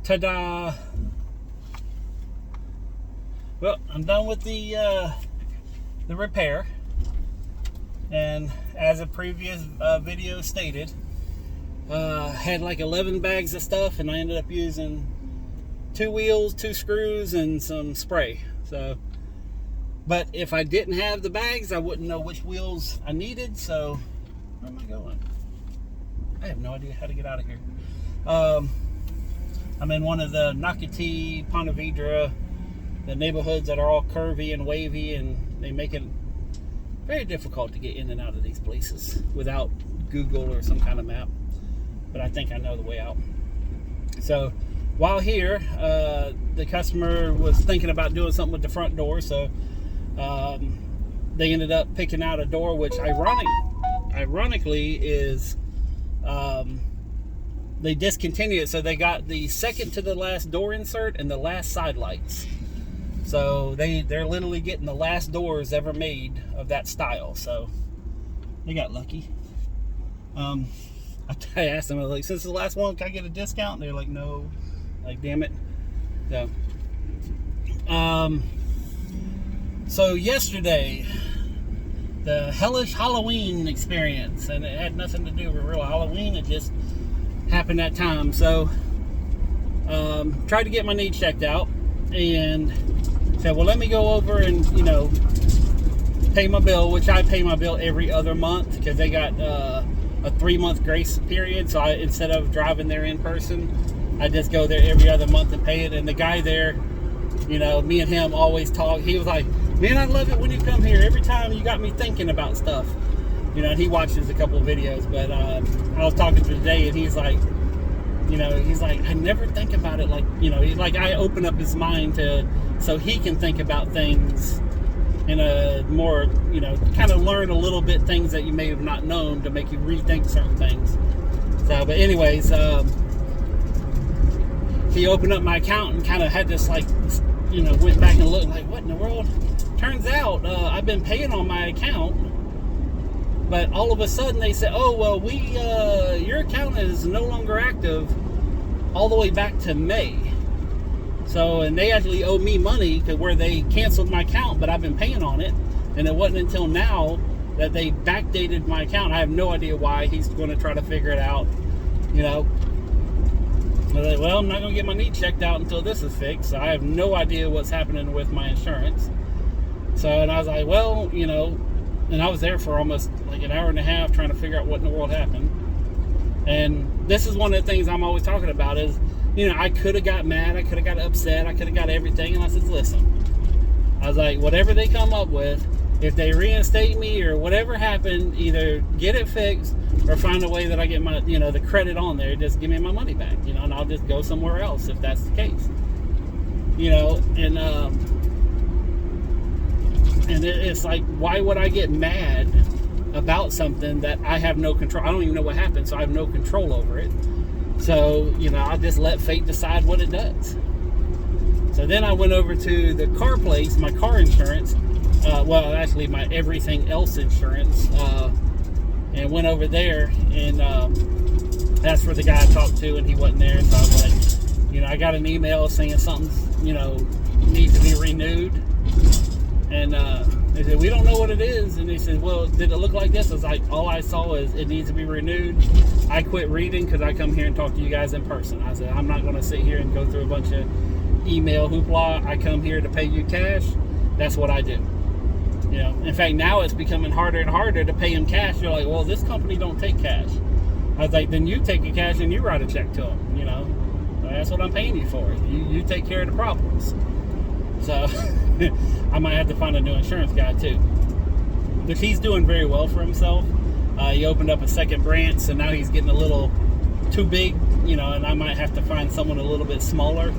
Ta-da! Well, I'm done with the repair, and as a previous video stated, had like 11 bags of stuff, and I ended up using 2 wheels, 2 screws, and some spray. So, but if I didn't have the bags, I wouldn't know which wheels I needed. So, where am I going? I have no idea how to get out of here. I'm in one of the Nocatee, Ponte Vedra, the neighborhoods that are all curvy and wavy, and they make it very difficult to get in and out of these places without Google or some kind of map. But I think I know the way out. So while here, the customer was thinking about doing something with the front door, so they ended up picking out a door, which ironically is they discontinued it, so they got the second to the last door insert and the last side lights. So they're literally getting the last doors ever made of that style. So they got lucky. I asked them, I was like, since the last one, can I get a discount? And they're like, no. Like, damn it. So yesterday, the hellish Halloween experience, and it had nothing to do with real Halloween. It just happened that time. So tried to get my needs checked out, and said, well, let me go over and pay my bill, which I pay my bill every other month because they got a 3-month grace period. So instead of driving there in person, I just go there every other month and pay it. And the guy there, me and him always talk. He was like, man, I love it when you come here. Every time you got me thinking about stuff. And he watches a couple of videos. But I was talking to him today, and he's like, I never think about it like, I open up his mind so he can think about things in a more, kind of learn a little bit things that you may have not known to make you rethink certain things. So, but anyways, he opened up my account and kind of had this went back and looked like, what in the world? Turns out I've been paying on my account, but all of a sudden they said, oh, well, your account is no longer active all the way back to May. So, and they actually owe me money where they canceled my account, but I've been paying on it. And it wasn't until now that they backdated my account. I have no idea why. He's going to try to figure it out. I'm like, well, I'm not going to get my needs checked out until this is fixed. So I have no idea what's happening with my insurance. So, and I was like, well, and I was there for almost like an hour and a half trying to figure out what in the world happened. And this is one of the things I'm always talking about is, I could have got mad, I could have got upset, I could have got everything. And I said, listen, I was like, whatever they come up with, if they reinstate me or whatever happened, either get it fixed or find a way that I get my, the credit on there, just give me my money back, and I'll just go somewhere else if that's the case. And it's like, why would I get mad about something that I have no control? I don't even know what happened, so I have no control over it. So, I'll just let fate decide what it does. So then I went over to the car place, my car insurance, actually my everything else insurance, and went over there, and that's where the guy I talked to, and he wasn't there. So I was like, I got an email saying something's, needs to be renewed. And they said, we don't know what it is. And they said, well, did it look like this? I was like, all I saw is it needs to be renewed. I quit reading because I come here and talk to you guys in person. I said, I'm not going to sit here and go through a bunch of email hoopla. I come here to pay you cash. That's what I do. In fact, now it's becoming harder and harder to pay them cash. You're like, well, this company don't take cash. I was like, then you take the cash and you write a check to them. That's what I'm paying you for. You take care of the problems. So I might have to find a new insurance guy too. But he's doing very well for himself. He opened up a second branch, so now he's getting a little too big, and I might have to find someone a little bit smaller.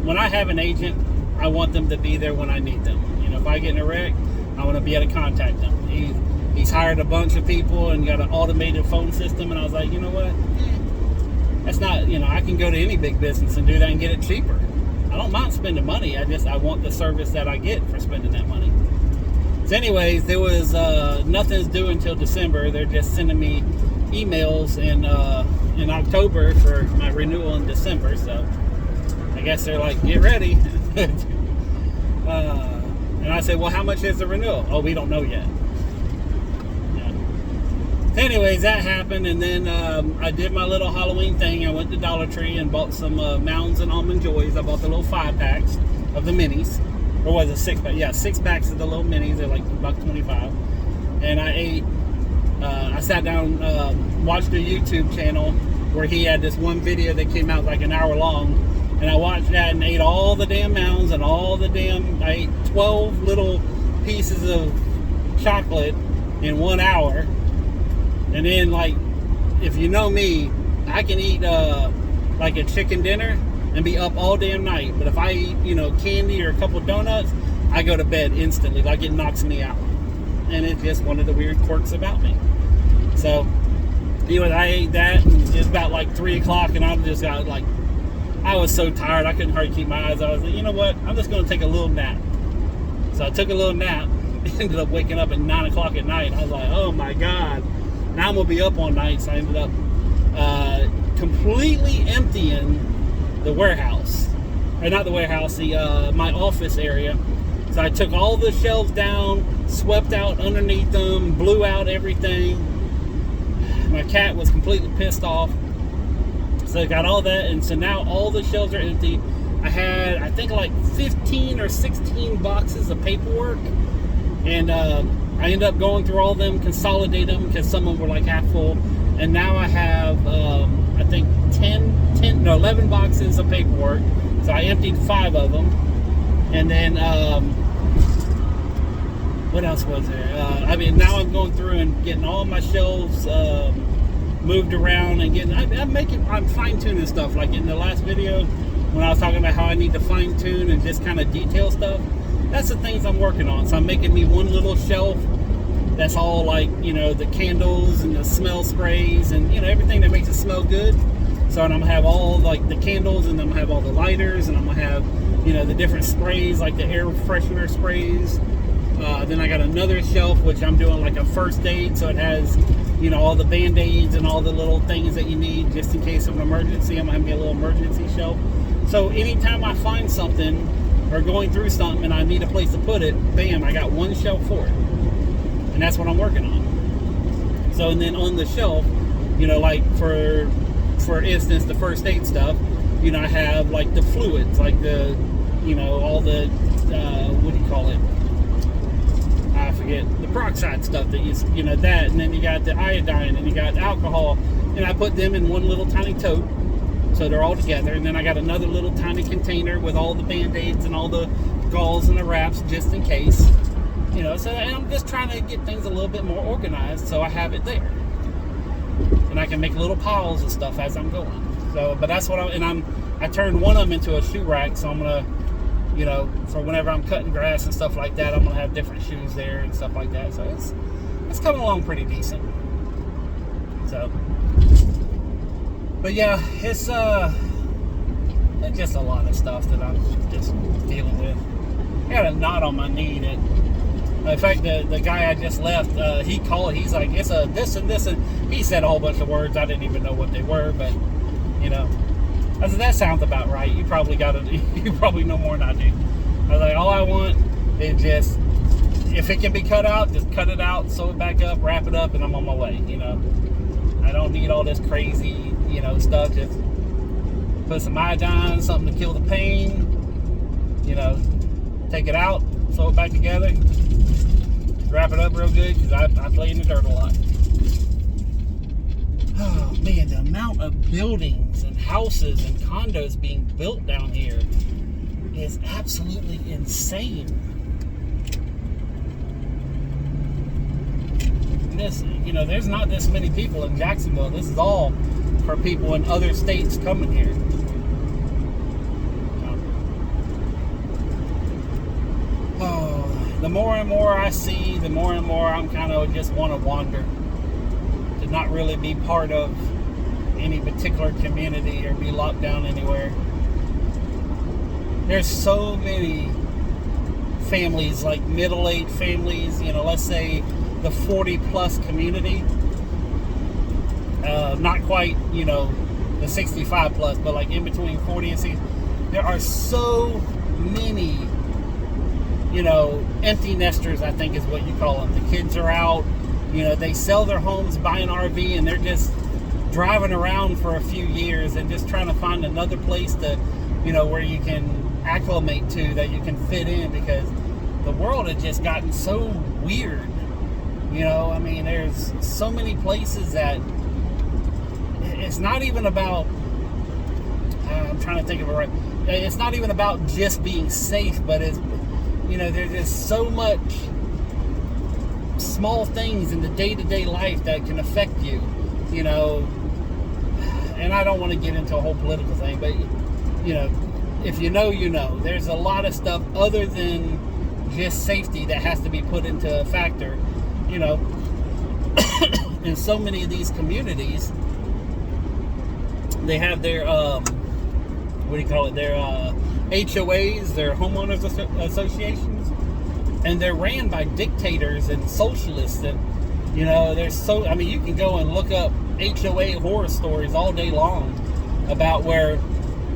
When I have an agent, I want them to be there when I need them. If I get in a wreck, I want to be able to contact them. He's hired a bunch of people and got an automated phone system, and I was like, you know what? That's not, I can go to any big business and do that and get it cheaper. I don't mind spending money. I want the service that I get for spending that money. So anyways, there was nothing's due until December. They're just sending me emails in October for my renewal in December. So I guess they're like, get ready. And I said, well, how much is the renewal? Oh, we don't know yet. Yeah. Anyways, that happened, and then I did my little Halloween thing. I went to Dollar Tree and bought some Mounds and Almond Joys. I bought the little 5-packs of the minis. Or was it 6-pack? Yeah, 6 packs of the little minis. They're like $1.25. And I ate. I sat down, watched a YouTube channel where he had this one video that came out like an hour long, and I watched that and ate all the damn Mounds and I ate 12 little pieces of chocolate in 1 hour. And then, like, if you know me, I can eat like a chicken dinner and be up all damn night. But if I eat, candy or a couple donuts, I go to bed instantly. Like, it knocks me out. And it's just one of the weird quirks about me. So, I ate that, and it was about like 3 o'clock, and I just got like, I was so tired, I couldn't hardly keep my eyes. I was like, you know what, I'm just going to take a little nap. So I took a little nap, ended up waking up at 9 o'clock at night. I was like, oh my God, now I'm going to be up all night. So I ended up completely emptying the warehouse. Or not the warehouse, my office area. So I took all the shelves down, swept out underneath them, blew out everything. My cat was completely pissed off. So I got all that, and so now all the shelves are empty. I had, I think, like 15 or 16 boxes of paperwork, and I ended up going through all of them, consolidate them, because some of them were like half full. And now I have, I think, 11 boxes of paperwork. So I emptied 5 of them. And then, what else was there? Now I'm going through and getting all my shelves moved around and getting. I'm fine-tuning stuff. Like in the last video, when I was talking about how I need to fine-tune and just kind of detail stuff, that's the things I'm working on. So I'm making me one little shelf that's all like, the candles and the smell sprays and, everything that makes it smell good. So I'm going to have all like the candles, and I'm going to have all the lighters, and I'm going to have, the different sprays, like the air freshener sprays. Then I got another shelf, which I'm doing like a first aid. So it has, all the Band-Aids and all the little things that you need just in case of an emergency. I'm going to have me a little emergency shelf. So anytime I find something or going through something and I need a place to put it, bam, I got one shelf for it. And that's what I'm working on. So, and then on the shelf, like for instance, the first aid stuff, I have like the fluids, like the, all the, what do you call it? I forget, the peroxide stuff that that, and then you got the iodine, and you got alcohol, and I put them in one little tiny tote, so they're all together. And then I got another little tiny container with all the Band-Aids and all the gauze and the wraps, just in case, so. And I'm just trying to get things a little bit more organized, so I have it there, and I can make little piles of stuff as I'm going. So, but that's what I turned one of them into a shoe rack, so I'm gonna, for whenever I'm cutting grass and stuff like that, I'm gonna have different shoes there and stuff like that. So it's coming along pretty decent. So, but yeah, it's just a lot of stuff that I'm just dealing with. I got a knot on my knee that, in fact, the guy I just left, he called. He's like, it's a this and this, and he said a whole bunch of words. I didn't even know what they were, but I said, that sounds about right. You probably know more than I do. I was like, all I want is just, if it can be cut out, just cut it out, sew it back up, wrap it up, and I'm on my way. I don't need all this crazy, stuff. Just put some iodine, something to kill the pain. Take it out, sew it back together, wrap it up real good, because I play in the dirt a lot. Oh man, the amount of buildings and houses and condos being built down here is absolutely insane. This, there's not this many people in Jacksonville. This is all for people in other states coming here. The more and more I see, the more and more I'm kind of just want to wander. To not really be part of any particular community or be locked down anywhere. There's so many families, like middle-aged families, let's say the 40-plus community. not quite, the 65 plus, but like in between 40 and 60. There are so many, empty nesters, I think is what you call them. The kids are out, they sell their homes, buy an RV, and they're just driving around for a few years and just trying to find another place to, where you can acclimate to, that you can fit in, because the world has just gotten so weird. There's so many places that it's not even about, I'm trying to think of it right. It's not even about just being safe, but it's, there's just so much small things in the day-to-day life that can affect you, and I don't want to get into a whole political thing, but, if there's a lot of stuff other than just safety that has to be put into a factor, in so many of these communities. They have their, their HOAs, their homeowners associations, and they're ran by dictators and socialists. And, you can go and look up HOA horror stories all day long about where,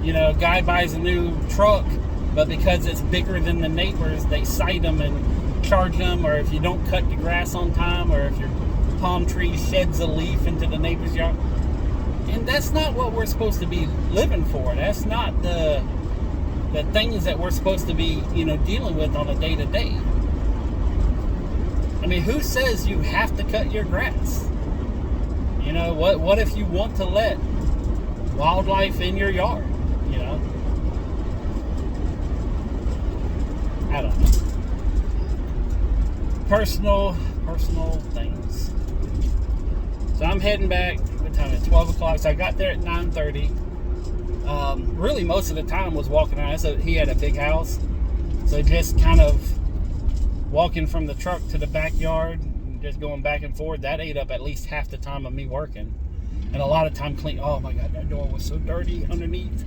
a guy buys a new truck, but because it's bigger than the neighbors, they cite them and charge them, or if you don't cut the grass on time, or if your palm tree sheds a leaf into the neighbor's yard. And that's not what we're supposed to be living for. That's not the things that we're supposed to be, dealing with on a day-to-day. Who says you have to cut your grass? What if you want to let wildlife in your yard? I don't know. Personal things. So I'm heading back. What time is it? 12 o'clock. So I got there at 9:30. Really, most of the time was walking around. So he had a big house. So just kind of walking from the truck to the backyard, just going back and forth, that ate up at least half the time of me working. And a lot of time clean. Oh my God, that door was so dirty underneath.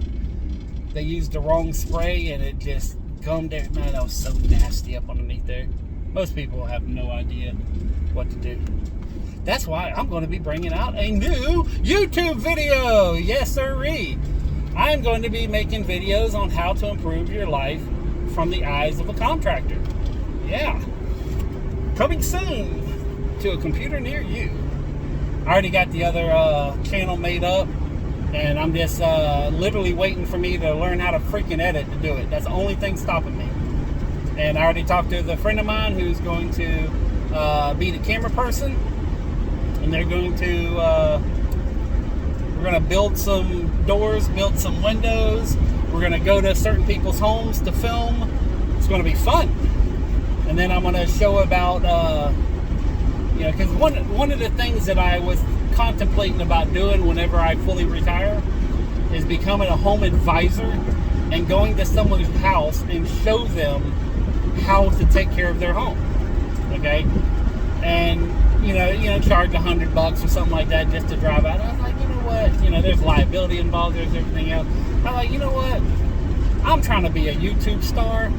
They used the wrong spray and it just gummed there. Man, that was so nasty up underneath there. Most people have no idea what to do. That's why I'm going to be bringing out a new YouTube video. Yes, sirree. I'm going to be making videos on how to improve your life from the eyes of a contractor. Yeah. Coming soon to a computer near you. I already got the other channel made up, and I'm just literally waiting for me to learn how to freaking edit to do it. That's the only thing stopping me. And I already talked to the friend of mine who's going to be the camera person, and they're going to we're going to build some doors, build some windows. We're going to go to certain people's homes to film. It's going to be fun. And then I'm going to show about because one of the things that I was contemplating about doing whenever I fully retire is becoming a home advisor and going to someone's house and show them how to take care of their home. Okay? And charge $100 or something like that just to drive out. I was like, you know what? There's liability involved, there's everything else. I was like, you know what? I'm trying to be a YouTube star.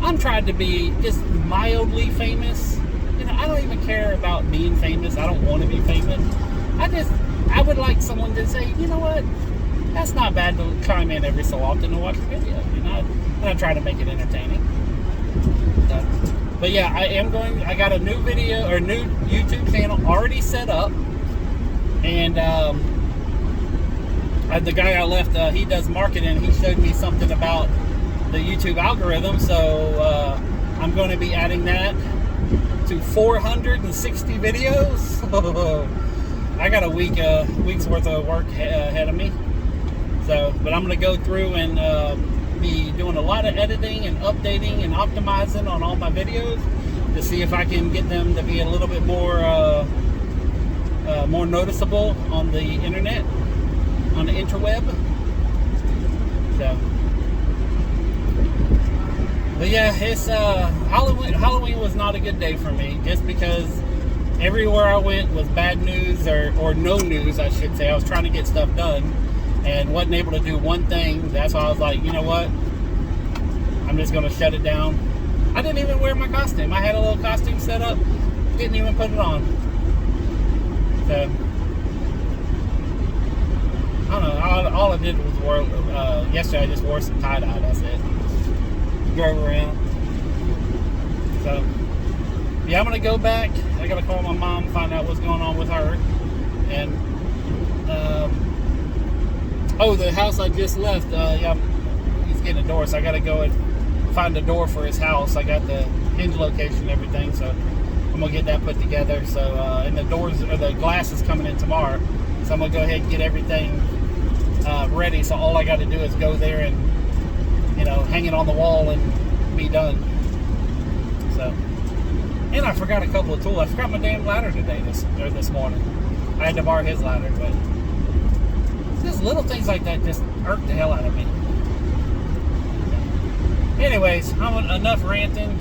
I'm trying to be just mildly famous. I don't even care about being famous. I don't want to be famous. I would like someone to say, you know what? That's not bad to chime in every so often and watch a video. And I try to make it entertaining. But yeah, I got a new video or new YouTube channel already set up. And the guy I left, he does marketing. He showed me something about the YouTube algorithm. So I'm going to be adding that to 460 videos. I got a week's worth of work ahead of me. So, but I'm going to go through and be doing a lot of editing and updating and optimizing on all my videos to see if I can get them to be a little bit more noticeable on the internet, on the interweb. So, but yeah, it's Halloween was not a good day for me, just because everywhere I went was bad news or no news, I should say. I was trying to get stuff done and wasn't able to do one thing. That's why I was like, you know what? I'm just going to shut it down. I didn't even wear my costume. I had a little costume set up. Didn't even put it on. So, all I did was wear, yesterday I just wore some tie-dye, that's it. Drove around. So, yeah, I'm going to go back. I got to call my mom, find out what's going on with her. And, the house I just left, yeah, he's getting a door, so I got to go and find a door for his house. I got the hinge location and everything, so I'm going to get that put together. So, and the doors, or the glass is coming in tomorrow. So I'm going to go ahead and get everything ready. So all I got to do is go there and, hang it on the wall and be done. So, and I forgot a couple of tools. I forgot my damn ladder today, this morning. I had to borrow his ladder, but just little things like that just irk the hell out of me. Anyways, enough ranting.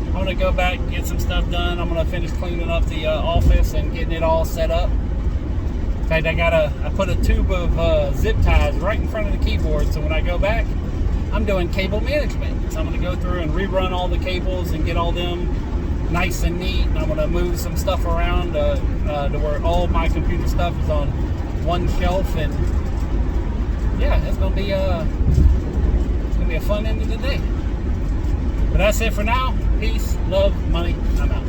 I'm going to go back and get some stuff done. I'm going to finish cleaning up the office and getting it all set up. In fact, I put a tube of zip ties right in front of the keyboard, so when I go back, I'm doing cable management. So I'm going to go through and rerun all the cables and get all them nice and neat. And I'm going to move some stuff around to where all my computer stuff is on one shelf. And yeah, it's going to be a fun end of the day. But that's it for now. Peace, love, money. I'm out.